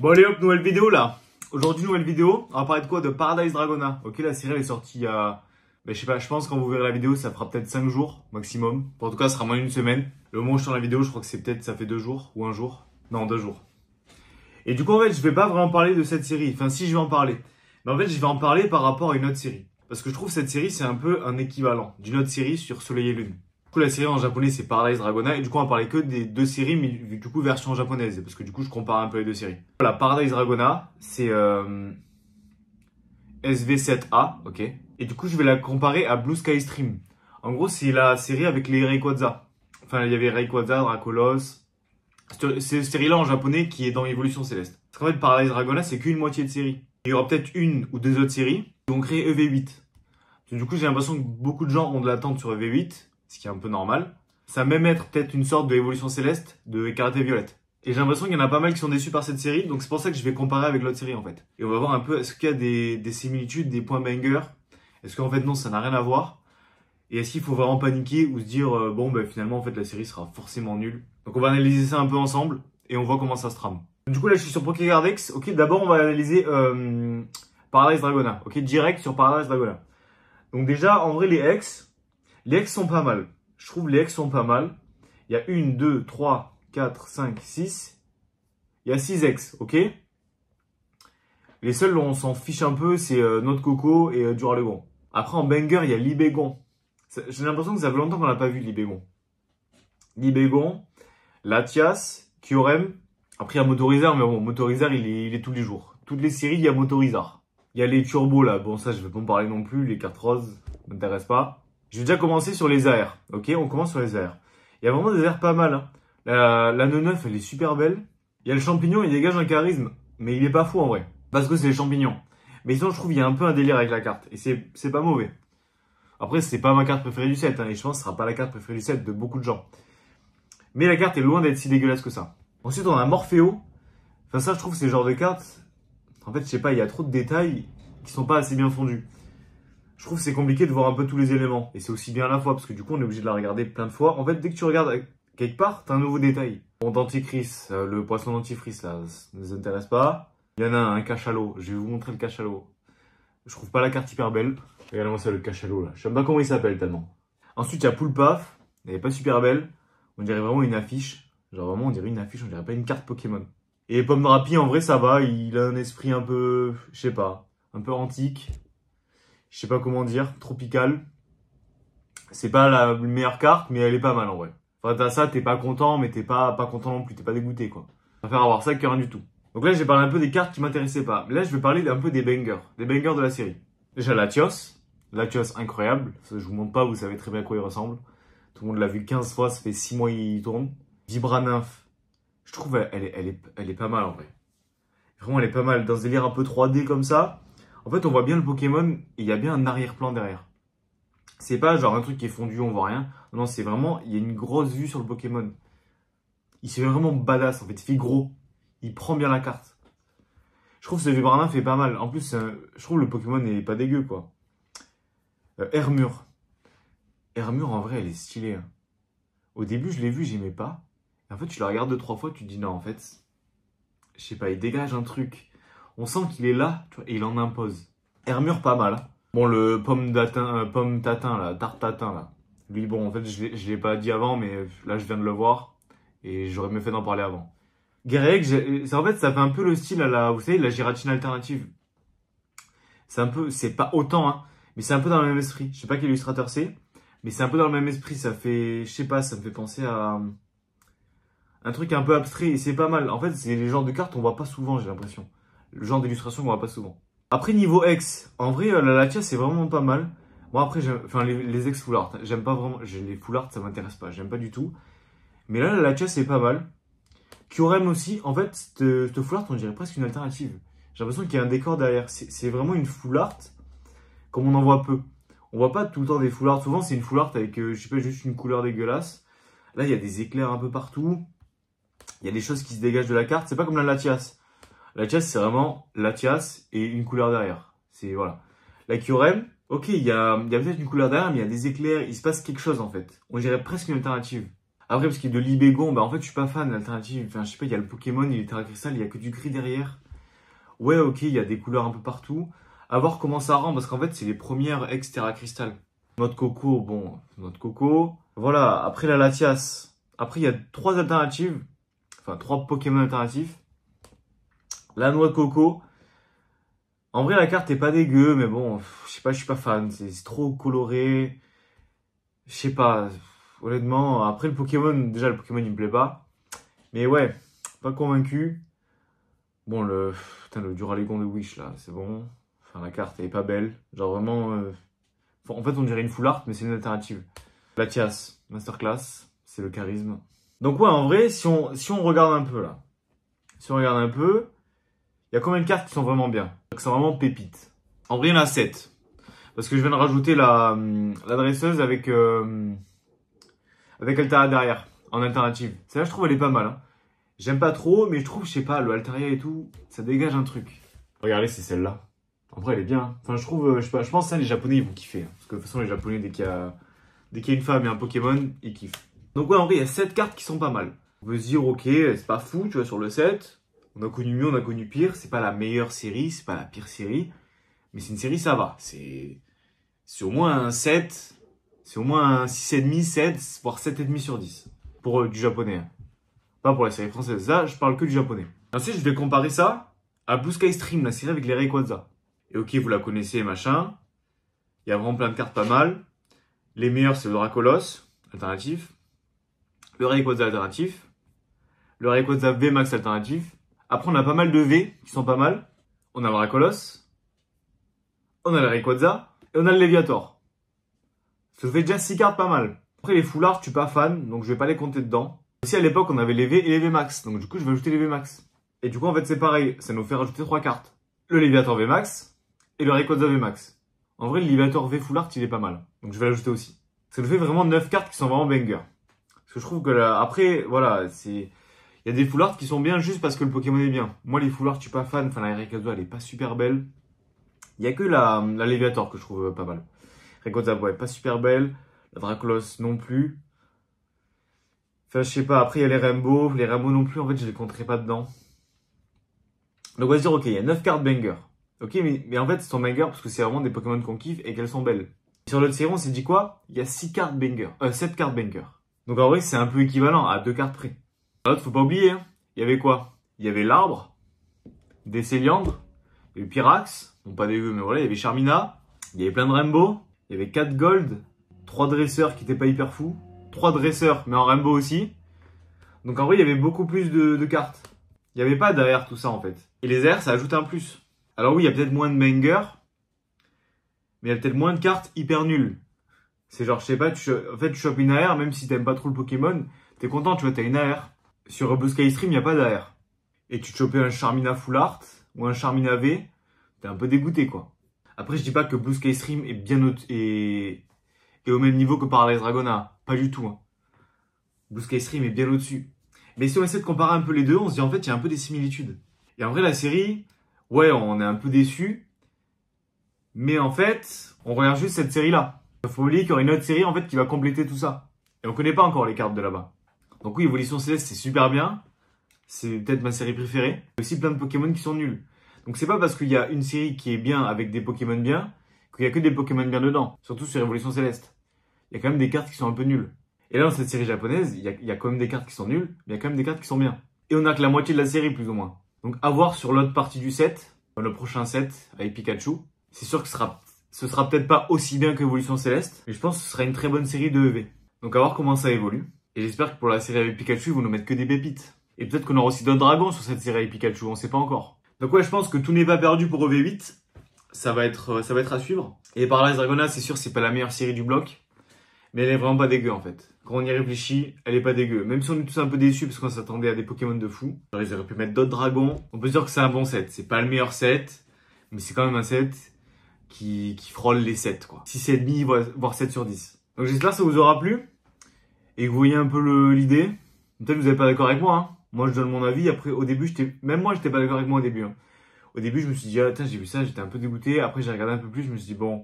Bon allez hop, nouvelle vidéo là. Aujourd'hui nouvelle vidéo, on va parler de quoi? De Paradise Dragona. Ok, la série elle est sortie il y a... je sais pas, je pense quand vous verrez la vidéo ça fera peut-être 5 jours maximum. En tout cas ça sera moins d'une semaine. Le moment où je tourne la vidéo je crois que c'est peut-être ça fait 2 jours ou 1 jour. Non 2 jours. Et du coup en fait je vais pas vraiment parler de cette série. Enfin si je vais en parler. Mais en fait je vais en parler par rapport à une autre série. Parce que je trouve cette série c'est un peu un équivalent d'une autre série sur Soleil et Lune. Du coup la série en japonais c'est Paradise Dragona et du coup on va parler que des 2 séries mais du coup version japonaise parce que du coup je compare un peu les 2 séries. Voilà, Paradise Dragona c'est SV7A, ok. Et du coup je vais la comparer à Blue Sky Stream. En gros c'est la série avec les Rayquaza. Enfin il y avait Rayquaza, Dracolos. C'est cette série là en japonais qui est dans Évolution Céleste. Parce qu'en fait Paradise Dragona c'est qu'une moitié de série. Il y aura peut-être une ou 2 autres séries qui vont créer EV8. Du coup j'ai l'impression que beaucoup de gens ont de l'attente sur EV8. Ce qui est un peu normal. Ça va même être peut-être une sorte de Évolution Céleste de Écarlate et Violette. Et j'ai l'impression qu'il y en a pas mal qui sont déçus par cette série, donc c'est pour ça que je vais comparer avec l'autre série en fait. Et on va voir un peu, est-ce qu'il y a des similitudes, des points banger? Est-ce qu'en fait non, ça n'a rien à voir? Et est-ce qu'il faut vraiment paniquer ou se dire, bon bah finalement en fait la série sera forcément nulle? Donc on va analyser ça un peu ensemble, et on voit comment ça se trame. Du coup là je suis sur Pokégardex, ok, d'abord on va analyser Paradise Dragona, ok, direct sur Paradise Dragona. Donc déjà, en vrai les ex sont pas mal. Je trouve les ex sont pas mal. Il y a 1, 2, 3, 4, 5, 6. Il y a 6 ex, ok? Les seuls dont on s'en fiche un peu, c'est Noix de Coco et Duralegon. Après, en banger, il y a Libégon. J'ai l'impression que ça fait longtemps qu'on n'a pas vu Libégon. Libégon, Latias, Kyurem. Après, il y a Motorizard, mais bon, Motorizard, il est tous les jours. Toutes les séries, il y a Motorizard. Il y a les turbos, là. Bon, ça, je vais pas en parler non plus. Les cartes roses, m'intéressent pas. Je vais déjà commencer sur les AR, ok? On commence sur les AR. Il y a vraiment des AR pas mal, hein. La 9, elle est super belle. Il y a le champignon, il dégage un charisme, mais il est pas fou en vrai. Parce que c'est les champignons. Mais sinon, je trouve qu'il y a un peu un délire avec la carte. Et c'est pas mauvais. Après, c'est pas ma carte préférée du set, hein, et je pense que ce sera pas la carte préférée du set de beaucoup de gens. Mais la carte est loin d'être si dégueulasse que ça. Ensuite, on a Morpheo. Enfin, ça, je trouve, c'est le genre de carte. En fait, je sais pas, il y a trop de détails qui sont pas assez bien fondus. Je trouve que c'est compliqué de voir un peu tous les éléments. Et c'est aussi bien à la fois, parce que du coup, on est obligé de la regarder plein de fois. En fait, dès que tu regardes quelque part, t'as un nouveau détail. Bon, dentifrice, le poisson dentifrice, là, ça ne nous intéresse pas. Il y en a un cachalot. Je vais vous montrer le cachalot. Je trouve pas la carte hyper belle. Regardez-moi ça, le cachalot, là. Je sais même pas comment il s'appelle, tellement. Ensuite, il y a Poulpaf. Elle est pas super belle. On dirait vraiment une affiche. Genre, vraiment, on dirait une affiche, on dirait pas une carte Pokémon. Et Pomme Drapi, en vrai, ça va. Il a un esprit un peu, je sais pas, un peu antique. Je sais pas comment dire, tropical. C'est pas la meilleure carte, mais elle est pas mal en vrai. Enfin, t'as ça, t'es pas content, mais t'es pas content non plus, t'es pas dégoûté quoi. On va faire avoir ça que rien du tout. Donc là, j'ai parlé un peu des cartes qui m'intéressaient pas. Mais là, je vais parler un peu des bangers de la série. Déjà Latios. Latios incroyable. Je vous montre pas, vous savez très bien à quoi il ressemble. Tout le monde l'a vu 15 fois, ça fait 6 mois qu'il tourne. Vibra-Nymph. Je trouve elle est pas mal en vrai. Vraiment, elle est pas mal. Dans ce délire un peu 3D comme ça. En fait, on voit bien le Pokémon et il y a bien un arrière-plan derrière. C'est pas genre un truc qui est fondu, on voit rien. Non, c'est vraiment, il y a une grosse vue sur le Pokémon. Il se fait vraiment badass, en fait, il fait gros. Il prend bien la carte. Je trouve que ce Vibrana fait pas mal. En plus, je trouve le Pokémon n'est pas dégueu, quoi. Hermure. Hermure, en vrai, elle est stylée. Hein. Au début, je l'ai vue, j'aimais pas. Et en fait, tu la regardes 2-3 fois, tu te dis non, en fait, je sais pas, il dégage un truc. On sent qu'il est là tu vois, et il en impose. Hermure pas mal. Hein. Bon, le pomme tatin là, tarte tatin là. Lui, bon, en fait, je l'ai pas dit avant, mais là, je viens de le voir. Et j'aurais mieux fait d'en parler avant. Guerrec, en fait, ça fait un peu le style à la, vous savez, la gératine alternative. C'est un peu, c'est pas autant, hein, mais c'est un peu dans le même esprit. Je sais pas quel illustrateur c'est, mais c'est un peu dans le même esprit. Ça fait, je sais pas, ça me fait penser à un truc un peu abstrait et c'est pas mal. En fait, c'est les genres de cartes qu'on voit pas souvent, j'ai l'impression. Le genre d'illustration qu'on voit pas souvent. Après, niveau ex, en vrai, la Latia, c'est vraiment pas mal. Bon, après, enfin, les ex full art, j'aime pas vraiment. Les full art, ça m'intéresse pas, j'aime pas du tout. Mais là, la Latia, c'est pas mal. Kyurem aussi, en fait, cette full art, on dirait presque une alternative. J'ai l'impression qu'il y a un décor derrière. C'est vraiment une full art, comme on en voit peu. On voit pas tout le temps des full art. Souvent, c'est une full art avec, je sais pas, juste une couleur dégueulasse. Là, il y a des éclairs un peu partout. Il y a des choses qui se dégagent de la carte. C'est pas comme la Latias. La Latias, c'est vraiment Latias et une couleur derrière. C'est, voilà. La Kyurem, ok, il y a peut-être une couleur derrière, mais il y a des éclairs. Il se passe quelque chose, en fait. On dirait presque une alternative. Après, parce qu'il y a de l'Ibégon, bah en fait, je suis pas fan d'alternative. Enfin, je sais pas, il y a le Pokémon, il est Terra Cristal, il y a que du gris derrière. Ouais, ok, il y a des couleurs un peu partout. À voir comment ça rend, parce qu'en fait, c'est les premières ex-Terra Cristal. Noix de coco, bon, noix de coco. Voilà, après la Latias. Après, il y a 3 alternatives. Enfin, 3 Pokémon alternatifs. La noix de coco. En vrai, la carte est pas dégueu, mais bon, je sais pas, je suis pas fan. C'est trop coloré. Je sais pas. Honnêtement, après le Pokémon, déjà le Pokémon il me plaît pas. Mais ouais, pas convaincu. Bon, putain, le Duralegon de Wish là, c'est bon. Enfin, la carte elle est pas belle. Genre vraiment. En fait, on dirait une full art, mais c'est une alternative. Latias, Masterclass, c'est le charisme. Donc, ouais, en vrai, si on regarde un peu là. Si on regarde un peu, il y a combien de cartes qui sont vraiment bien? Qui sont vraiment pépites. En vrai, il y en a 7. Parce que je viens de rajouter la dresseuse avec Altaria derrière, en alternative. Celle-là, je trouve, elle est pas mal. Hein. J'aime pas trop, mais je trouve, je sais pas, le Altaria et tout, ça dégage un truc. Regardez, c'est celle-là. En vrai, elle est bien. Hein. Enfin, je trouve, je sais pas, je pense que ça, les Japonais, ils vont kiffer. Hein. Parce que de toute façon, les Japonais, dès qu'il y a une femme et un Pokémon, ils kiffent. Donc ouais, en vrai, il y a 7 cartes qui sont pas mal. On peut se dire, ok, c'est pas fou, tu vois, sur le 7. On a connu mieux, on a connu pire. C'est pas la meilleure série, c'est pas la pire série. Mais c'est une série, ça va. C'est au moins un 7. C'est au moins un 6,5, 7, voire 7,5 sur 10. Pour du japonais. Hein. Pas pour la série française. Ça, je parle que du japonais. Ensuite, je vais comparer ça à Blue Sky Stream, la série avec les Rayquaza. Et ok, vous la connaissez, machin. Il y a vraiment plein de cartes pas mal. Les meilleurs, c'est le Dracolos, alternatif. Le Rayquaza alternatif. Le Rayquaza VMAX alternatif. Après, on a pas mal de V qui sont pas mal. On a le Dracolos. On a le Rayquaza. Et on a le Léviator. Ça fait déjà 6 cartes pas mal. Après, les Full Art, je suis pas fan, donc je vais pas les compter dedans. Aussi, à l'époque, on avait les V et les VMAX. Donc, du coup, je vais ajouter les VMAX. Et du coup, en fait, c'est pareil. Ça nous fait rajouter 3 cartes. Le Léviator VMAX et le Rayquaza VMAX. En vrai, le Léviator V Full Art, il est pas mal. Donc, je vais l'ajouter aussi. Ça nous fait vraiment 9 cartes qui sont vraiment banger. Parce que je trouve que là, après, voilà, il y a des Full Art qui sont bien juste parce que le Pokémon est bien. Moi, les Full Art, je suis pas fan. Enfin, la Rayquaza, elle est pas super belle. Il y a que la Léviator que je trouve pas mal. Rayquaza, ouais, pas super belle. La Dracolos non plus. Enfin, je sais pas. Après, il y a les Rainbow. Les Rainbow non plus, en fait, je les compterai pas dedans. Donc, on va se dire, ok, il y a 9 cartes banger. Ok, mais en fait, elles sont banger parce que c'est vraiment des Pokémon qu'on kiffe et qu'elles sont belles. Sur l'autre série, on s'est dit quoi? Il y a 7 cartes banger. Donc, en vrai, c'est un peu équivalent à 2 cartes près. L'autre, faut pas oublier. Hein. Il y avait quoi? Il y avait l'arbre, des Céliandres, il y avait Pyrax. Bon, pas dégueu, mais voilà, il y avait Charmina. Il y avait plein de Rainbow. Il y avait 4 Gold. 3 dresseurs qui étaient pas hyper fous. 3 dresseurs, mais en Rainbow aussi. Donc en vrai, il y avait beaucoup plus de cartes. Il n'y avait pas derrière tout ça en fait. Et les airs, ça ajoute un plus. Alors oui, il y a peut-être moins de bangers. Mais il y a peut-être moins de cartes hyper nulles. C'est genre, je sais pas, en fait, tu chopes une AR, même si t'aimes pas trop le Pokémon, t'es content, tu vois, t'as une AR. Sur Blue Sky Stream, il n'y a pas d'AR. Et tu te chopais un Charmina Full Art ou un Charmina V, t'es un peu dégoûté quoi. Après, je dis pas que Blue Sky Stream est bien et au même niveau que Paradise Dragona. Pas du tout. Hein. Blue Sky Stream est bien au-dessus. Mais si on essaie de comparer un peu les deux, on se dit en fait, il y a un peu des similitudes. Et en vrai, la série, ouais, on est un peu déçus. Mais en fait, on regarde juste cette série-là. Il faut oublier qu'il y aura une autre série en fait qui va compléter tout ça. Et on connaît pas encore les cartes de là-bas. Donc oui, Évolution Céleste, c'est super bien. C'est peut-être ma série préférée. Il y a aussi plein de Pokémon qui sont nuls. Donc c'est pas parce qu'il y a une série qui est bien avec des Pokémon bien qu'il y a que des Pokémon bien dedans. Surtout sur Évolution Céleste. Il y a quand même des cartes qui sont un peu nulles. Et là, dans cette série japonaise, il y a quand même des cartes qui sont nulles, mais il y a quand même des cartes qui sont bien. Et on a que la moitié de la série, plus ou moins. Donc à voir sur l'autre partie du set, le prochain set avec Pikachu. C'est sûr que ce sera peut-être pas aussi bien qu'Évolution Céleste, mais je pense que ce sera une très bonne série de EV. Donc à voir comment ça évolue. Et j'espère que pour la série avec Pikachu, ils vont nous mettre que des pépites. Et peut-être qu'on aura aussi d'autres dragons sur cette série avec Pikachu, on sait pas encore. Donc ouais, je pense que tout n'est pas perdu pour EV8. Ça va être à suivre. Et Paradise Dragona, c'est sûr, c'est pas la meilleure série du bloc. Mais elle est vraiment pas dégueu en fait. Quand on y réfléchit, elle est pas dégueu. Même si on est tous un peu déçus parce qu'on s'attendait à des Pokémon de fou. Alors ils auraient pu mettre d'autres dragons. On peut se dire que c'est un bon set. C'est pas le meilleur set, mais c'est quand même un set qui frôle les 7 quoi. 6,5 voire 7 sur 10. Donc j'espère que ça vous aura plu. Et que vous voyez un peu l'idée. Peut-être que vous n'êtes pas d'accord avec moi. Hein. Moi je donne mon avis. Après au début, même moi j'étais pas d'accord avec moi au début. Hein. Au début je me suis dit, ah, j'ai vu ça, j'étais un peu dégoûté. Après j'ai regardé un peu plus, je me suis dit, bon,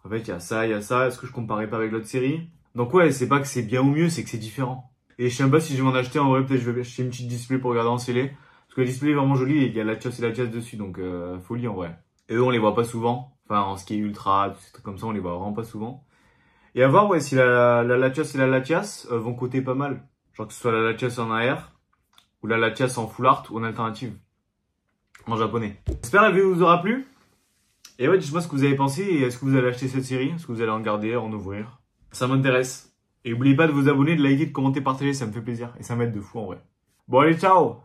en fait il y a ça, il y a ça. Est-ce que je comparais pas avec l'autre série? Donc ouais, c'est pas que c'est bien ou mieux, c'est que c'est différent. Et je sais même pas si je vais m'en acheter. En vrai, peut-être je vais acheter une petite display pour regarder en scellé. Parce que le display est vraiment joli et il y a la Latias et la Latias dessus. Donc, folie en vrai. Et eux, on les voit pas souvent. Enfin, en ski ultra, tous ces trucs comme ça, on les voit vraiment pas souvent. Et à voir, ouais, si la Latias et la Latias vont coter pas mal. Genre que ce soit la Latias en AR ou la Latias en full art ou en alternative. En japonais. J'espère que la vidéo vous aura plu. Et ouais, dites-moi ce que vous avez pensé et est-ce que vous allez acheter cette série? Est-ce que vous allez en garder, en ouvrir? Ça m'intéresse. Et n'oubliez pas de vous abonner, de liker, de commenter, partager, ça me fait plaisir. Et ça m'aide de fou en vrai. Bon allez, ciao!